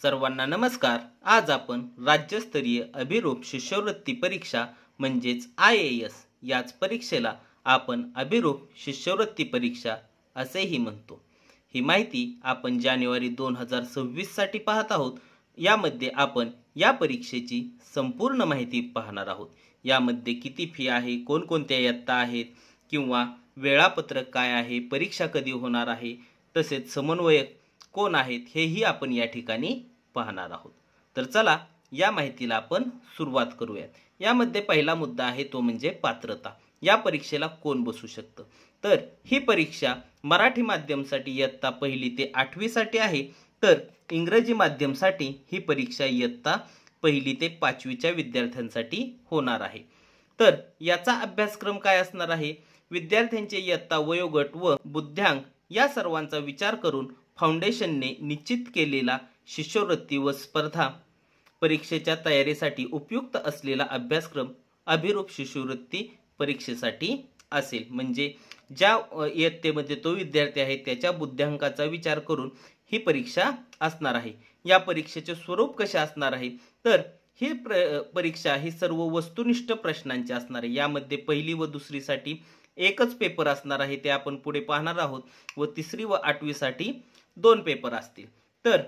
सर्वांना नमस्कार। आज आपण राज्यस्तरीय अभिरूप शिष्यवृत्ती परीक्षा म्हणजेच IAS याच परीक्षेला आपण अभिरूप शिष्यवृत्ती परीक्षा असेही म्हणतो। ही माहिती आपण जानेवारी 2026 साठी पाहत आहोत। यामध्ये आपण या परीक्षेची संपूर्ण माहिती पाहणार आहोत। यामध्ये किती फी आहे, कोणकोणत्या इयत्ता आहेत किंवा वेळापत्रक काय आहे, परीक्षा कधी होणार आहे, तसेच समन्वयक कोण आहेत हेही आपण या ठिकाणी पाहणार आहोत। तर चला या माहितीला आपण सुरुवात करूया। यामध्ये पहिला मुद्दा आहे तो म्हणजे पात्रता। या परीक्षेला कोण बसू शकतं? तर ही परीक्षा मराठी माध्यमसाठी इयत्ता 1ली ते 8वी साठी आहे, तर इंग्रजी माध्यमसाठी ही परीक्षा इयत्ता 1ली ते 5वीच्या विद्यार्थ्यांसाठी होणार आहे। तर याचा अभ्यासक्रम काय असणार आहे? विद्यार्थ्यांचे इयत्ता, वयोगट व बुद्ध्यांक या सर्वांचा विचार करून फाउंडेशनने निश्चित केलेला शिष्यवृत्ती व स्पर्धा परीक्षेच्या तयारीसाठी उपयुक्त असलेला अभ्यासक्रम अभिरूप शिष्यवृत्ती परीक्षेसाठी असेल। म्हणजे ज्या इयत्तेमध्ये तो विद्यार्थी आहे त्याच्या बुद्ध्यांकाचा विचार करून ही परीक्षा असणार आहे। या परीक्षेचे स्वरूप कसे असणार आहे? तर ही परीक्षा ही सर्व वस्तुनिष्ठ प्रश्नांची असणार आहे। यामध्ये 1ली व 2री साठी एकच पेपर असणार आहे, ते आपण पुढे पाहणार आहोत, व 3री व 8वी साठी 2 पेपर असतील। तर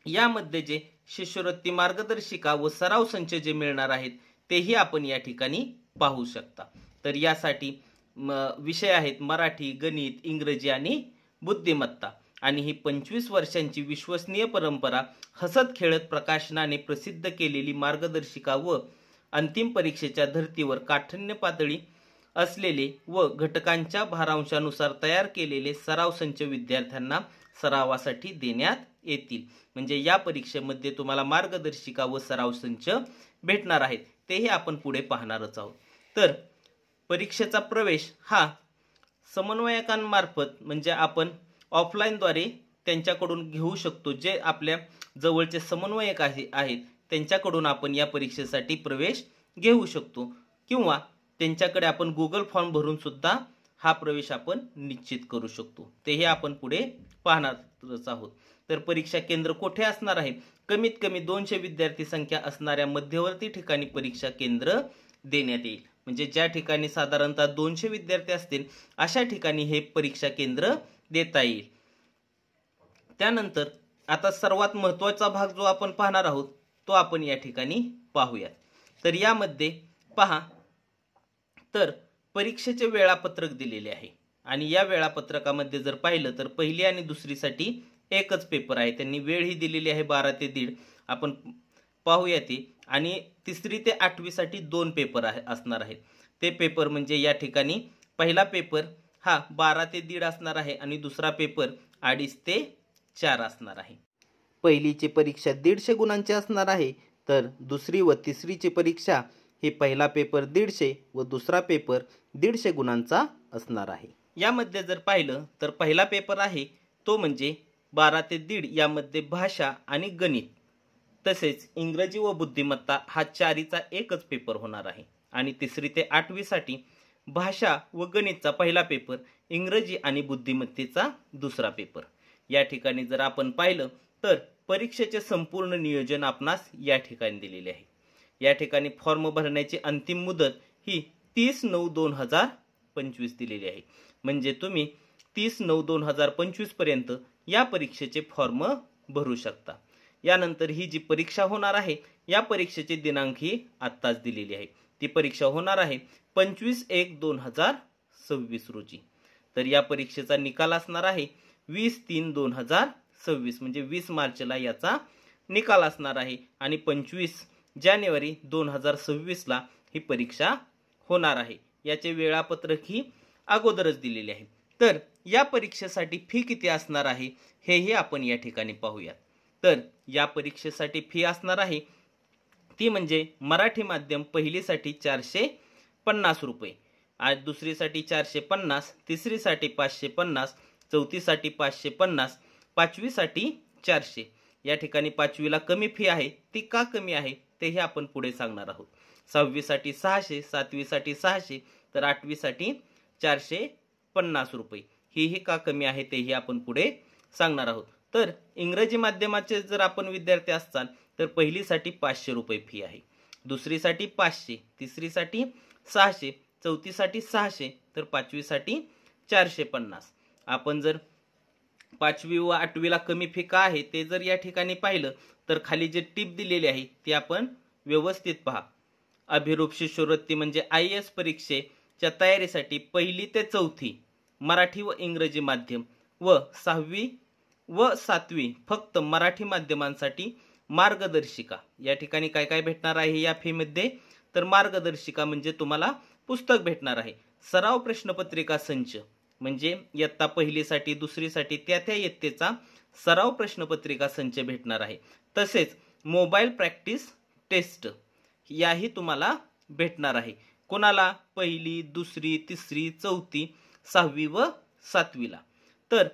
यामध्ये जे शिष्यवृत्ती मार्गदर्शिका व सराव संच जे मिळणार आहेत तेही आपण या ठिकाणी पाहू शकता। तर यासाठी विषय आहेत मराठी, गणित, इंग्रजी आणि बुद्धिमत्ता। आणि ही 25 वर्षांची विश्वसनीय परंपरा, हसत खेळत प्रकाशनाने प्रसिद्ध केलेली मार्गदर्शिका व अंतिम परीक्षेच्या धर्तीवर काठिण्य पातळी असलेले व घटकांच्या भारांशानुसार तयार केलेले सराव संच विद्यार्थ्यांना सरावासाठी देण्यात येतील। म्हणजे या परीक्षेमध्ये तुम्हाला मार्गदर्शिका व सराव संच भेटणार आहेत, तेही आपण पुढे पाहणारच आहोत। तर परीक्षेचा प्रवेश हा समन्वयकांमार्फत म्हणजे आपण ऑफलाईन द्वारे त्यांच्याकडून घेऊ शकतो। जे आपल्या जवळचे समन्वयक आहेत त्यांच्याकडून आपण या परीक्षेसाठी प्रवेश घेऊ शकतो, किंवा त्यांच्याकडे आपण गुगल फॉर्म भरून सुद्धा हा प्रवेश आपण निश्चित करू शकतो, तेही आपण पुढे पाहणारच आहोत। तर परीक्षा केंद्र कुठे असणार आहे? कमीत कमी 200 विद्यार्थी संख्या असणाऱ्या मध्यवर्ती ठिकाणी परीक्षा केंद्र देण्यात येईल। म्हणजे ज्या ठिकाणी साधारणतः 200 विद्यार्थी असतील अशा ठिकाणी हे परीक्षा केंद्र देता येईल। त्यानंतर आता सर्वात महत्त्वाचा भाग जो आपण पाहणार आहोत तो आपण या ठिकाणी पाहूया। तर यामध्ये पहा, तर परीक्षेचे वेळापत्रक दिलेले आहे आणि या वेळापत्रकामध्ये जर पाहिलं तर 1ली आणि 2री साठी एकच पेपर आहे। त्यांनी वेळ ही दिलेली आहे 12 ते 1:30, आपण पाहूया ती। आणि 3री ते 8वी साठी 2 पेपर असणार आहेत। ते पेपर म्हणजे या ठिकाणी पहिला पेपर हा 12 ते 1:30 असणार आहे आणि दुसरा पेपर 2:30 ते 4 असणार आहे। पहिलीची परीक्षा 150 गुणांची असणार आहे, तर 2री व 3रीची परीक्षा हे पहिला पेपर 150 व दुसरा पेपर 150 गुणांचा असणार आहे। यामध्ये जर पाहिलं तर पहिला पेपर आहे तो म्हणजे 12 ते 1:30, यामध्ये भाषा आणि गणित तसेच इंग्रजी व बुद्धिमत्ता हा 4चा एकच पेपर होणार आहे। आणि 3री ते 8वी साठी भाषा व गणितचा पहिला पेपर, इंग्रजी आणि बुद्धिमत्तेचा दुसरा पेपर। या ठिकाणी जर आपण पाहिलं तर परीक्षेचे संपूर्ण नियोजन आपणास या ठिकाणी दिलेले आहे। या ठिकाणी फॉर्म भरण्याची अंतिम मुदत ही 30/9/2025 दिलेली आहे। म्हणजे तुम्ही 30/9/2025 पर्यंत या परीक्षेचे फॉर्म भरू शकता। यानंतर ही जी परीक्षा होणार आहे या परीक्षेचे दिनांक ही आत्ताच दिलेली आहे। ती परीक्षा होणार आहे 25/1/2026 रोजी। तर या परीक्षेचा निकाल असणार आहे 20/3/2026, म्हणजे 20 मार्चला याचा निकाल असणार आहे आणि 25 जानेवारी 2026 ला ही परीक्षा होणार आहे। याचे वेळापत्रक ही अगोदरच दिलेले आहे। तर या परीक्षेसाठी फी किती असणार आहे हेही आपण या ठिकाणी पाहूया। तर या परीक्षेसाठी फी असणार आहे ती म्हणजे मराठी माध्यम 1ली साठी 450 रुपये, 2री साठी 450, 3री साठी 550, 4थी साठी 550, 5वी साठी 400। या ठिकाणी 5वीला कमी फी आहे, ती का कमी आहे तेही आपण पुढे सांगणार आहोत। 6वी साठी 600, 7वी साठी 600, तर 8वी साठी 450 रुपये। ही का कमी आहे तेही आपण पुढे सांगणार आहोत। तर इंग्रजी माध्यमाचे जर आपण विद्यार्थी असताल तर पहिलीसाठी 500 रुपये फी आहे, दुसरीसाठी 500, तिसरीसाठी 600, चौथीसाठी 600, तर पाचवीसाठी 450. आपण जर 5वी व 8वीला कमी फी का आहे ते जर या ठिकाणी पाहिलं तर खाली जे टिप दिलेली आहे ती आपण व्यवस्थित पहा. अभिरूप शिष्यवृत्ती म्हणजे IAS परीक्षेच्या तयारीसाठी 1ली ते 4थी मराठी व इंग्रजी माध्यम व 6वी व 7वी फक्त मराठी माध्यमांसाठी मार्गदर्शिका. या ठिकाणी काय काय भेटणार आहे या फी मध्ये? तर मार्गदर्शिका म्हणजे तुम्हाला पुस्तक भेटणार आहे, सराव प्रश्नपत्रिका संच म्हणजे इयत्ता पहिलीसाठी दुसरीसाठी त्या त्या इयत्तेचा सराव प्रश्नपत्रिका संच भेटणार आहे, तसेच मोबाईल प्रॅक्टिस टेस्ट याही तुम्हाला भेटणार आहे. कोणाला? पहिली, दुसरी, तिसरी, चौथी, 6वी व 7वीला. तर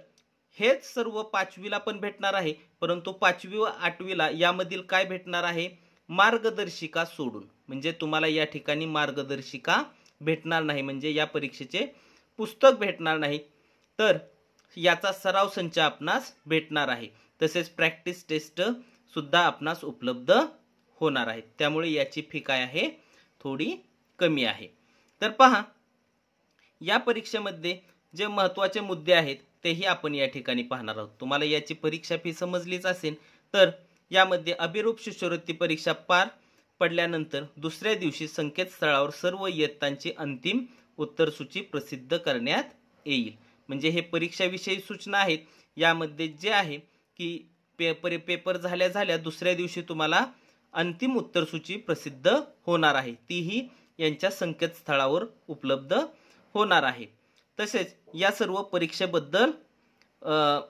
हेच सर्व 5वीला पण भेटणार आहे, परंतु 5वी व 8वीला यामधील काय भेटणार आहे? मार्गदर्शिका सोडून. म्हणजे तुम्हाला या ठिकाणी मार्गदर्शिका भेटणार नाही, म्हणजे या परीक्षेचे पुस्तक भेटणार नाही, तर याचा सराव संच आपणास भेटणार आहे. तसेच प्रॅक्टिस टेस्ट सुद्धा आपणास उपलब्ध होणार आहे. त्यामुळे याची फी काय आहे? थोडी कमी आहे. तर पहा, या परीक्षेमध्ये जे महत्त्वाचे मुद्दे आहेत तेही आपण या ठिकाणी पाहणार आहोत. तुम्हाला याची परीक्षा फी समजलीच असेल. तर यामध्ये अभिरूप शिष्यवृत्ती परीक्षा पार पडल्यानंतर दुसऱ्या दिवशी संकेतस्थळावर सर्व इयत्तांची अंतिम उत्तरसूची प्रसिद्ध करण्यात येईल. म्हणजे हे परीक्षाविषयी सूचना आहेत. यामध्ये जे आहे की पेपर झाल्या दुसऱ्या दिवशी तुम्हाला अंतिम उत्तरसूची प्रसिद्ध होणार आहे, तीही यांच्या संकेतस्थळावर उपलब्ध होणार आहे. तसेच या सर्व परीक्षेबद्दल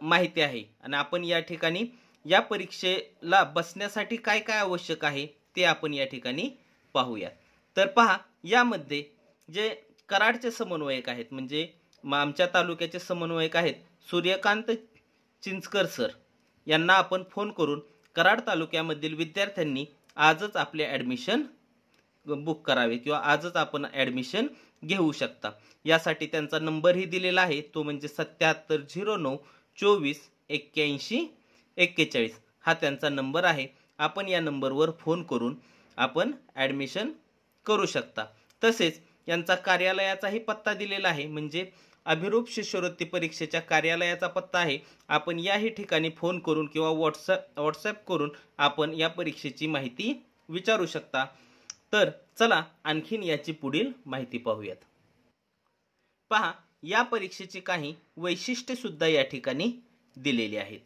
माहिती आहे. आणि आपण या ठिकाणी या परीक्षेला बसण्यासाठी काय काय आवश्यक आहे ते आपण या ठिकाणी पाहूया. तर पहा, यामध्ये जे कराडचे समन्वयक आहेत, म्हणजे आमच्या तालुक्याचे समन्वयक आहेत सूर्यकांत चिंचकर सर, यांना आपण फोन करून कराड तालुक्यामधील विद्यार्थ्यांनी आजच आपले ॲडमिशन बुक करावे किंवा आजच आपण ॲडमिशन घेऊ शकता. यासाठी त्यांचा नंबरही दिलेला आहे, तो म्हणजे 7709248141. हा त्यांचा नंबर आहे. आपण या नंबरवर फोन करून आपण ॲडमिशन करू शकता. तसेच यांचा कार्यालयाचाही पत्ता दिलेला आहे, म्हणजे अभिरूप शिष्यवृत्ती परीक्षेच्या कार्यालयाचा पत्ता आहे. आपण याही ठिकाणी फोन करून किंवा व्हॉट्सॲप करून आपण या परीक्षेची माहिती विचारू शकता. तर चला आणखीन याची पुढील माहिती पाहूयात. पहा, या परीक्षेची काही वैशिष्ट्ये सुद्धा या ठिकाणी दिलेली आहेत.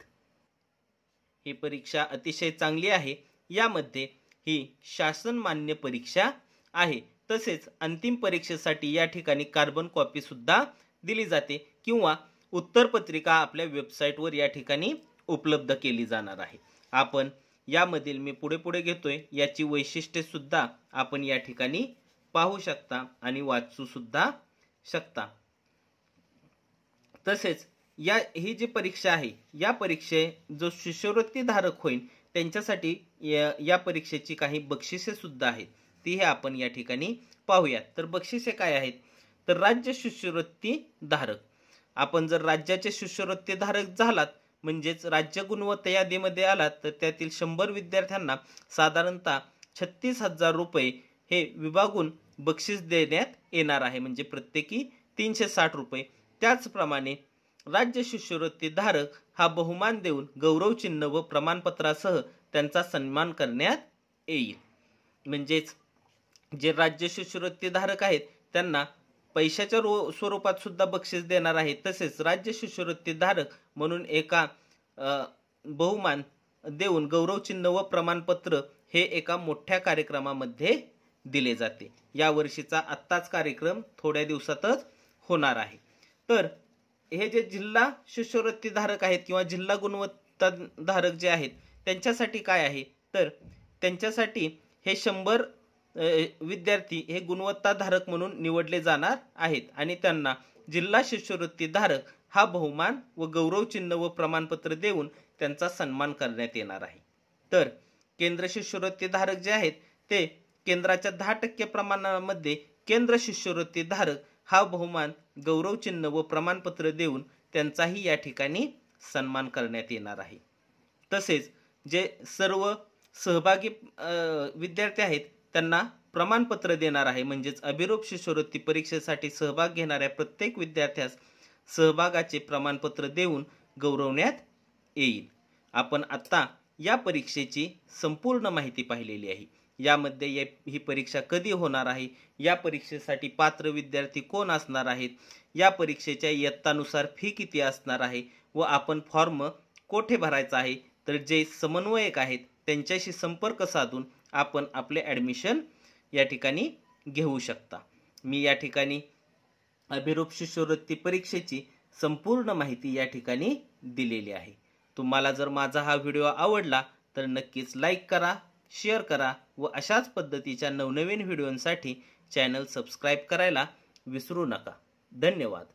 ही परीक्षा अतिशय चांगली आहे. यामध्ये ही शासन मान्य परीक्षा आहे. तसेच अंतिम परीक्षेसाठी या ठिकाणी कार्बन कॉपी सुद्धा दिली जाते किंवा उत्तरपत्रिका आपल्या वेबसाईटवर या ठिकाणी उपलब्ध केली जाणार आहे. आपण यामधील मी पुढे घेतोय, याची वैशिष्ट्ये सुद्धा आपण या ठिकाणी पाहू शकता आणि वाचू सुद्धा शकता. तसेच ही जी परीक्षा आहे, या परीक्षे जो शिष्यवृत्ती धारक होईल त्यांच्यासाठी या परीक्षेची काही बक्षिसे सुद्धा आहेत, ती हे आपण या ठिकाणी पाहूयात. तर बक्षिसे काय आहेत? तर राज्य शिष्यवृत्ती धारक, आपण जर राज्याचे शिष्यवृत्ती धारक झालात म्हणजेच राज्य गुणवत्ता यादीमध्ये आलात तर त्यातील 100 विद्यार्थ्यांना साधारणतः 36,000 रुपये हे विभागून बक्षीस देण्यात येणार आहे, म्हणजे प्रत्येकी 360 रुपये. त्याचप्रमाणे राज्य शिष्यवृत्ती धारक हा बहुमान देऊन गौरवचिन्ह व प्रमाणपत्रासह त्यांचा सन्मान करण्यात येईल. म्हणजेच जे राज्य शिष्यवृत्ती धारक आहेत त्यांना पैशाच्या स्वरूपात सुद्धा बक्षीस देणार आहे. तसेच राज्य शिष्यवृत्ती धारक म्हणून एका बहुमान देऊन गौरवचिन्ह व प्रमाणपत्र हे एका मोठ्या कार्यक्रमामध्ये दिले जाते. या वर्षीचा आत्ताच कार्यक्रम थोड्या दिवसातच होणार आहे. तर हे जे जिल्हा शिष्यवृत्ती धारक आहेत किंवा जिल्हा गुणवत्ता धारक जे आहेत त्यांच्यासाठी काय आहे? तर त्यांच्यासाठी हे 100 विद्यार्थी हे गुणवत्ता धारक म्हणून निवडले जाणार आहेत आणि त्यांना जिल्हा शिष्यवृत्ती धारक हा बहुमान व गौरवचिन्ह व प्रमाणपत्र देऊन त्यांचा सन्मान करण्यात येणार आहे. तर केंद्र शिष्यवृत्ती धारक जे आहेत ते केंद्राच्या 10% प्रमाणामध्ये केंद्र शिष्यवृत्ती धारक हा बहुमान गौरवचिन्ह व प्रमाणपत्र देऊन त्यांचाही या ठिकाणी सन्मान करण्यात येणार आहे। तसेच जे सर्व सहभागी विद्यार्थी आहेत त्यांना प्रमाणपत्र देणार आहे, म्हणजेच अभिरूप शिष्यवृत्ती परीक्षेसाठी सहभाग घेणाऱ्या प्रत्येक विद्यार्थ्यास सहभागाचे प्रमाणपत्र देऊन गौरवण्यात येईल। आपण आता या परीक्षेची संपूर्ण माहिती पाहिलेली आहे। यामध्ये ही परीक्षा कधी होणार आहे, या परीक्षेसाठी पात्र विद्यार्थी कोण असणार आहेत, या परीक्षेच्या इयत्तानुसार फी किती असणार आहे व आपण फॉर्म कोठे भरायचा आहे, तर जे समन्वयक आहेत त्यांच्याशी संपर्क साधून आपण आपले ॲडमिशन या ठिकाणी घेऊ शकता। मी या ठिकाणी अभिरूप शिष्यवृत्ती परीक्षेची संपूर्ण माहिती या ठिकाणी दिलेली आहे। तुम्हाला जर माझा हा व्हिडिओ आवडला तर नक्कीच लाईक करा, शेअर करा व अशाच पद्धतीच्या नवनवीन व्हिडिओंसाठी चॅनल सबस्क्राईब करायला विसरू नका। धन्यवाद।